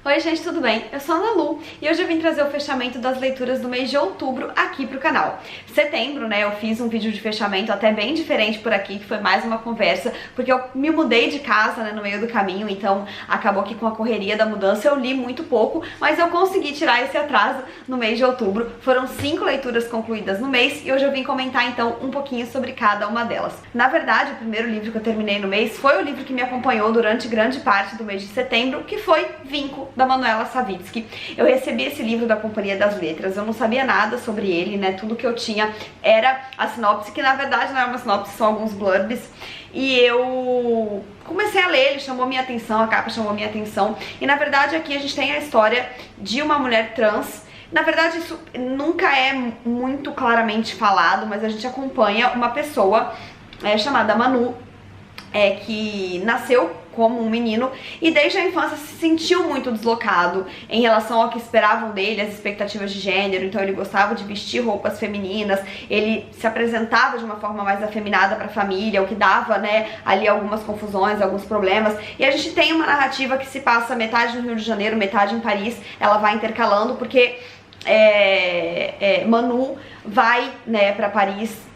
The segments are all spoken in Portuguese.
Oi gente, tudo bem? Eu sou a Ana Lu e hoje eu vim trazer o fechamento das leituras do mês de outubro aqui pro canal. Setembro, né, eu fiz um vídeo de fechamento até bem diferente por aqui, que foi mais uma conversa, porque eu me mudei de casa, né, no meio do caminho, então acabou que com a correria da mudança eu li muito pouco, mas eu consegui tirar esse atraso no mês de outubro. Foram 5 leituras concluídas no mês e hoje eu vim comentar então um pouquinho sobre cada uma delas. Na verdade, o primeiro livro que eu terminei no mês foi o livro que me acompanhou durante grande parte do mês de setembro, que foi Vinco, da Manuela Savitsky. Eu recebi esse livro da Companhia das Letras, eu não sabia nada sobre ele, né, tudo que eu tinha era a sinopse, que na verdade não é uma sinopse, são alguns blurbs, e eu comecei a ler, ele chamou minha atenção, a capa chamou minha atenção, e na verdade aqui a gente tem a história de uma mulher trans. Na verdade isso nunca é muito claramente falado, mas a gente acompanha uma pessoa chamada Manu, que nasceu como um menino e desde a infância se sentiu muito deslocado em relação ao que esperavam dele, as expectativas de gênero. Então ele gostava de vestir roupas femininas, ele se apresentava de uma forma mais afeminada para a família, o que dava, né, ali algumas confusões, alguns problemas. E a gente tem uma narrativa que se passa metade no Rio de Janeiro, metade em Paris, ela vai intercalando porque Manu vai, né, para Paris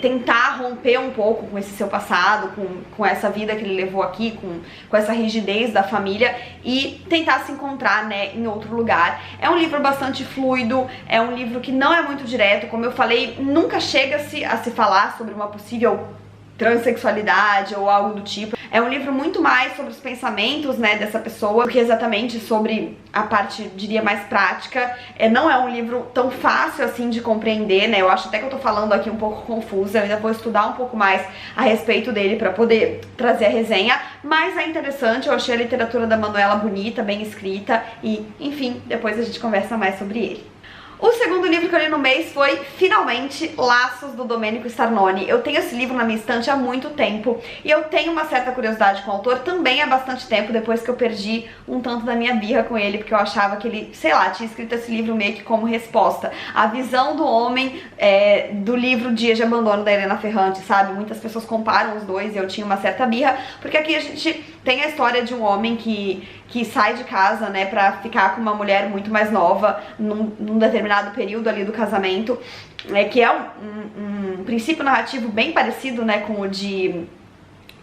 tentar romper um pouco com esse seu passado, com essa vida que ele levou aqui, com essa rigidez da família e tentar se encontrar, né, em outro lugar. É um livro bastante fluido, é um livro que não é muito direto, como eu falei, nunca chega-se a se falar sobre uma possível transexualidade ou algo do tipo. É um livro muito mais sobre os pensamentos, né, dessa pessoa do que exatamente sobre a parte, diria, mais prática. Não é um livro tão fácil assim de compreender, né, eu acho até que eu tô falando aqui um pouco confusa, eu ainda vou estudar um pouco mais a respeito dele pra poder trazer a resenha, mas é interessante, eu achei a literatura da Manuela bonita, bem escrita e, enfim, depois a gente conversa mais sobre ele. O segundo livro que eu li no mês foi, finalmente, Laços, do Domenico Starnone. Eu tenho esse livro na minha estante há muito tempo e eu tenho uma certa curiosidade com o autor também há bastante tempo, depois que eu perdi um tanto da minha birra com ele, porque eu achava que ele, sei lá, tinha escrito esse livro meio que como resposta à visão do homem do livro Dias de Abandono, da Helena Ferrante, sabe? Muitas pessoas comparam os dois e eu tinha uma certa birra, porque aqui a gente tem a história de um homem que sai de casa, né, pra ficar com uma mulher muito mais nova num determinado período ali do casamento, que é um princípio narrativo bem parecido, né, com o de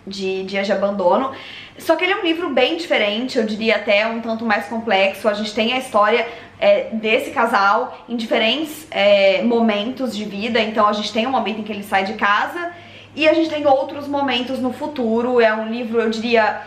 Dias de Abandono, só que ele é um livro bem diferente, eu diria até um tanto mais complexo. A gente tem a história desse casal em diferentes momentos de vida, então a gente tem um momento em que ele sai de casa e a gente tem outros momentos no futuro. É um livro, eu diria,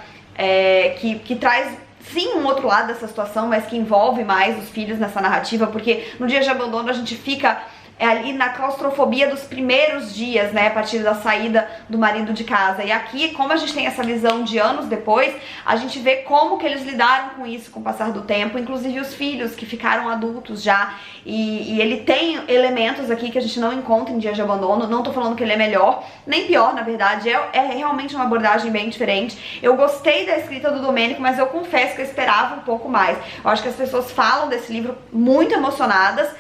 que traz sim um outro lado dessa situação, mas que envolve mais os filhos nessa narrativa, porque no Dia de Abandono a gente fica ali na claustrofobia dos primeiros dias, né, a partir da saída do marido de casa. E aqui, como a gente tem essa visão de anos depois, a gente vê como que eles lidaram com isso com o passar do tempo, inclusive os filhos que ficaram adultos já. E ele tem elementos aqui que a gente não encontra em Dias de Abandono. Não tô falando que ele é melhor, nem pior, na verdade, é realmente uma abordagem bem diferente. Eu gostei da escrita do Domênico, mas eu confesso que eu esperava um pouco mais. Eu acho que as pessoas falam desse livro muito emocionadas,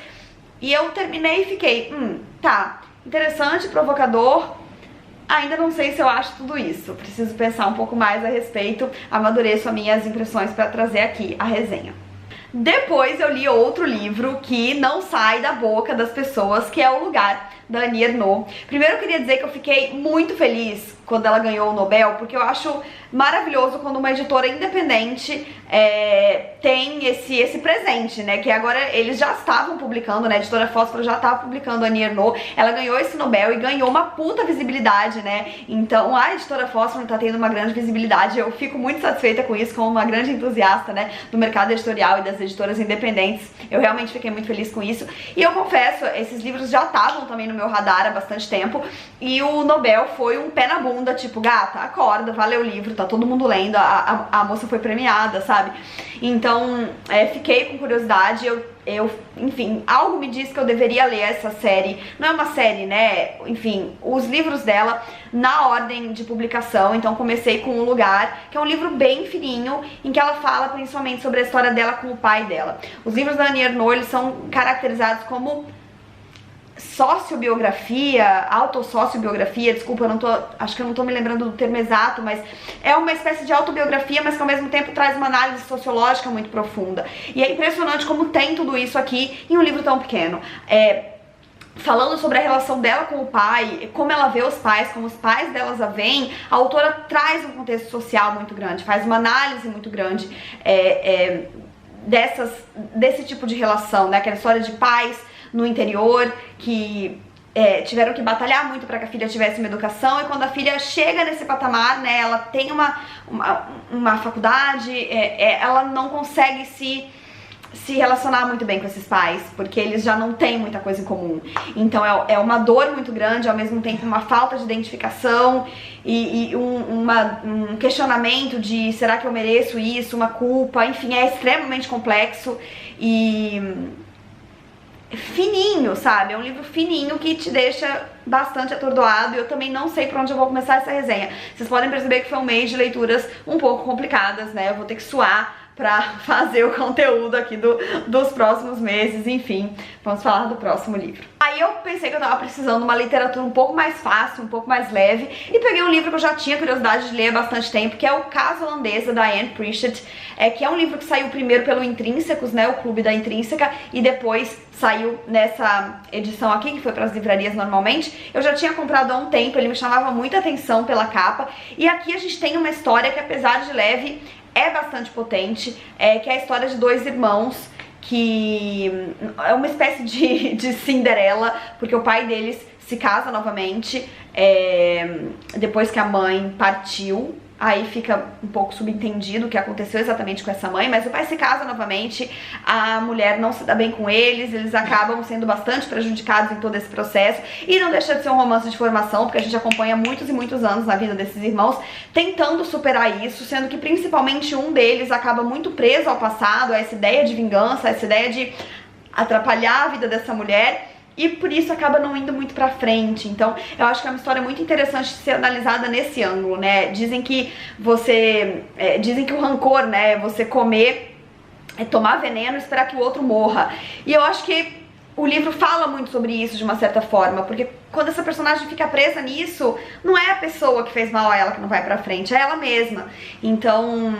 e eu terminei e fiquei, tá, interessante, provocador, ainda não sei se eu acho tudo isso. Preciso pensar um pouco mais a respeito, amadureço as minhas impressões para trazer aqui a resenha. Depois eu li outro livro que não sai da boca das pessoas, que é O Lugar, da Annie Ernaux. Primeiro eu queria dizer que eu fiquei muito feliz quando ela ganhou o Nobel, porque eu acho maravilhoso quando uma editora independente tem esse presente, né, que agora eles já estavam publicando, né, a editora Fósforo já estava publicando a Annie Ernaux, ela ganhou esse Nobel e ganhou uma puta visibilidade, né, então a editora Fósforo tá tendo uma grande visibilidade. Eu fico muito satisfeita com isso, como uma grande entusiasta, né, do mercado editorial e das editoras independentes. Eu realmente fiquei muito feliz com isso, e eu confesso, esses livros já estavam também no meu radar há bastante tempo, e o Nobel foi um pé na bunda, tipo, gata, acorda, valeu o livro, tá todo mundo lendo, a moça foi premiada, sabe? Então, fiquei com curiosidade, enfim, algo me diz que eu deveria ler essa série. Não é uma série, né? Enfim, os livros dela na ordem de publicação. Então comecei com O Lugar, que é um livro bem fininho, em que ela fala principalmente sobre a história dela com o pai dela. Os livros da Annie Ernaux, eles são caracterizados como sociobiografia, autossociobiografia, desculpa, acho que eu não tô me lembrando do termo exato, mas é uma espécie de autobiografia, mas que ao mesmo tempo traz uma análise sociológica muito profunda. E é impressionante como tem tudo isso aqui em um livro tão pequeno. Falando sobre a relação dela com o pai, como ela vê os pais, como os pais delas a veem, a autora traz um contexto social muito grande, faz uma análise muito grande desse tipo de relação, né? Aquela história de pais no interior que tiveram que batalhar muito para que a filha tivesse uma educação, e quando a filha chega nesse patamar, né, ela tem uma faculdade, ela não consegue se relacionar muito bem com esses pais, porque eles já não têm muita coisa em comum. Então é uma dor muito grande, ao mesmo tempo uma falta de identificação e um questionamento de será que eu mereço isso, uma culpa, enfim, é extremamente complexo e fininho, sabe? É um livro fininho que te deixa bastante atordoado, e eu também não sei por onde eu vou começar essa resenha. Vocês podem perceber que foi um mês de leituras um pouco complicadas, né? Eu vou ter que suar pra fazer o conteúdo aqui dos próximos meses, enfim, vamos falar do próximo livro. Aí eu pensei que eu tava precisando de uma literatura um pouco mais fácil, um pouco mais leve, e peguei um livro que eu já tinha curiosidade de ler há bastante tempo, que é O Caso Holandesa, da Anne Pritchett, que é um livro que saiu primeiro pelo Intrínsecos, né, o Clube da Intrínseca, e depois saiu nessa edição aqui, que foi para as livrarias normalmente. Eu já tinha comprado há um tempo, ele me chamava muita atenção pela capa, e aqui a gente tem uma história que, apesar de leve, é bastante potente, que é a história de dois irmãos, que é uma espécie de Cinderela, porque o pai deles se casa novamente depois que a mãe partiu. Aí fica um pouco subentendido o que aconteceu exatamente com essa mãe, mas o pai se casa novamente, a mulher não se dá bem com eles acabam sendo bastante prejudicados em todo esse processo, e não deixa de ser um romance de formação, porque a gente acompanha muitos e muitos anos na vida desses irmãos tentando superar isso, sendo que principalmente um deles acaba muito preso ao passado, a essa ideia de vingança, a essa ideia de atrapalhar a vida dessa mulher, e por isso acaba não indo muito pra frente. Então eu acho que é uma história muito interessante de ser analisada nesse ângulo, né? Dizem que o rancor, né, é você comer, tomar veneno e esperar que o outro morra. E eu acho que o livro fala muito sobre isso de uma certa forma, porque quando essa personagem fica presa nisso, não é a pessoa que fez mal a ela que não vai pra frente, é ela mesma. Então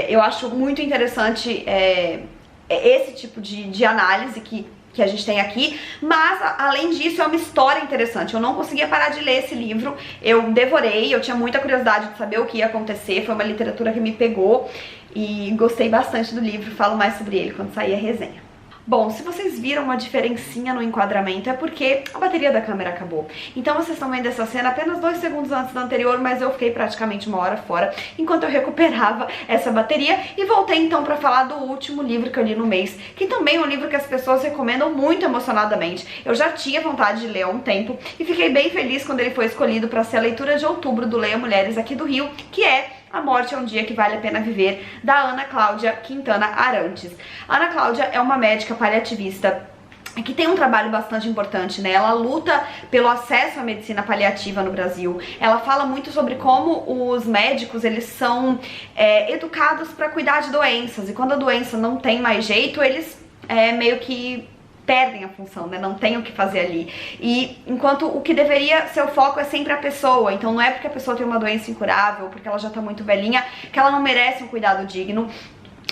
eu acho muito interessante esse tipo de análise que a gente tem aqui, mas além disso é uma história interessante. Eu não conseguia parar de ler esse livro, eu devorei, eu tinha muita curiosidade de saber o que ia acontecer, foi uma literatura que me pegou e gostei bastante do livro, falo mais sobre ele quando sair a resenha. Bom, se vocês viram uma diferencinha no enquadramento é porque a bateria da câmera acabou. Então vocês estão vendo essa cena apenas 2 segundos antes da anterior, mas eu fiquei praticamente 1 hora fora enquanto eu recuperava essa bateria, e voltei então pra falar do último livro que eu li no mês, que também é um livro que as pessoas recomendam muito emocionadamente. Eu já tinha vontade de ler há um tempo e fiquei bem feliz quando ele foi escolhido para ser a leitura de outubro do Leia Mulheres aqui do Rio, que é A Morte é um Dia que Vale a Pena Viver, da Ana Cláudia Quintana Arantes. A Ana Cláudia é uma médica paliativista que tem um trabalho bastante importante, né? Ela luta pelo acesso à medicina paliativa no Brasil. Ela fala muito sobre como os médicos, eles são educados para cuidar de doenças, e quando a doença não tem mais jeito, eles meio que perdem a função, né? Não tem o que fazer ali. E enquanto o que deveria ser o foco é sempre a pessoa. Então não é porque a pessoa tem uma doença incurável, porque ela já tá muito velhinha, que ela não merece um cuidado digno.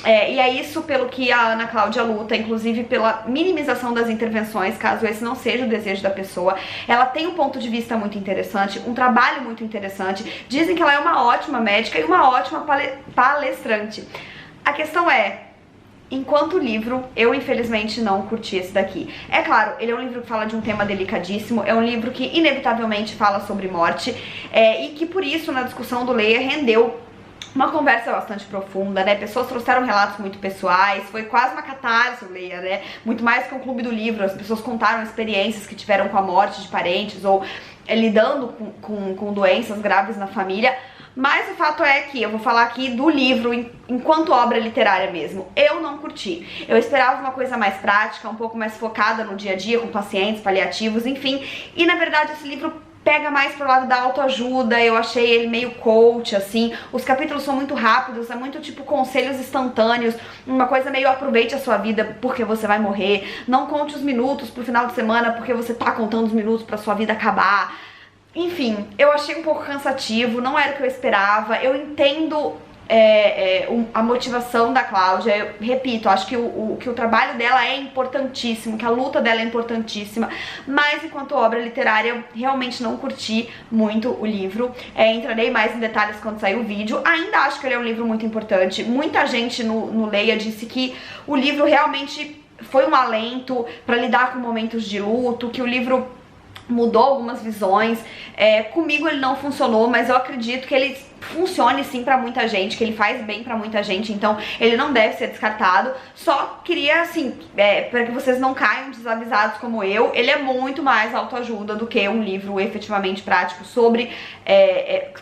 E é isso pelo que a Ana Cláudia luta, inclusive pela minimização das intervenções, caso esse não seja o desejo da pessoa. Ela tem um ponto de vista muito interessante, um trabalho muito interessante. Dizem que ela é uma ótima médica e uma ótima palestrante. A questão é, enquanto livro, eu infelizmente não curti esse daqui. É claro, ele é um livro que fala de um tema delicadíssimo, é um livro que inevitavelmente fala sobre morte, e que por isso na discussão do Leia rendeu uma conversa bastante profunda, né? Pessoas trouxeram relatos muito pessoais, foi quase uma catarse o Leia, né? Muito mais que um clube do livro, as pessoas contaram experiências que tiveram com a morte de parentes ou lidando com doenças graves na família. Mas o fato é que eu vou falar aqui do livro enquanto obra literária mesmo. Eu não curti. Eu esperava uma coisa mais prática, um pouco mais focada no dia a dia, com pacientes, paliativos, enfim. E na verdade esse livro pega mais pro lado da autoajuda, eu achei ele meio coach, assim. Os capítulos são muito rápidos, é muito tipo conselhos instantâneos, uma coisa meio aproveite a sua vida porque você vai morrer, não conte os minutos pro final de semana porque você tá contando os minutos pra sua vida acabar. Enfim, eu achei um pouco cansativo, não era o que eu esperava, eu entendo a motivação da Cláudia, eu repito, acho que o trabalho dela é importantíssimo, que a luta dela é importantíssima, mas enquanto obra literária eu realmente não curti muito o livro. Entrarei mais em detalhes quando sair o vídeo. Ainda acho que ele é um livro muito importante, muita gente no Leia disse que o livro realmente foi um alento para lidar com momentos de luto, que o livro mudou algumas visões. Comigo ele não funcionou, mas eu acredito que ele funcione sim pra muita gente, que ele faz bem pra muita gente, então ele não deve ser descartado. Só queria, assim, para que vocês não caiam desavisados como eu, ele é muito mais autoajuda do que um livro efetivamente prático sobre,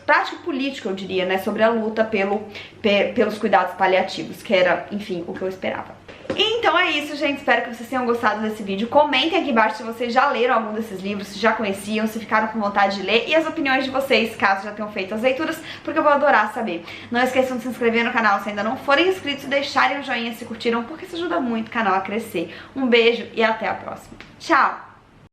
prático político, eu diria, né, sobre a luta pelos cuidados paliativos, que era, enfim, o que eu esperava. Então é isso, gente, espero que vocês tenham gostado desse vídeo. Comentem aqui embaixo se vocês já leram algum desses livros, se já conheciam, se ficaram com vontade de ler, e as opiniões de vocês, caso já tenham feito as leituras, porque eu vou adorar saber. Não esqueçam de se inscrever no canal se ainda não forem inscritos e deixarem o joinha se curtiram, porque isso ajuda muito o canal a crescer. Um beijo e até a próxima. Tchau!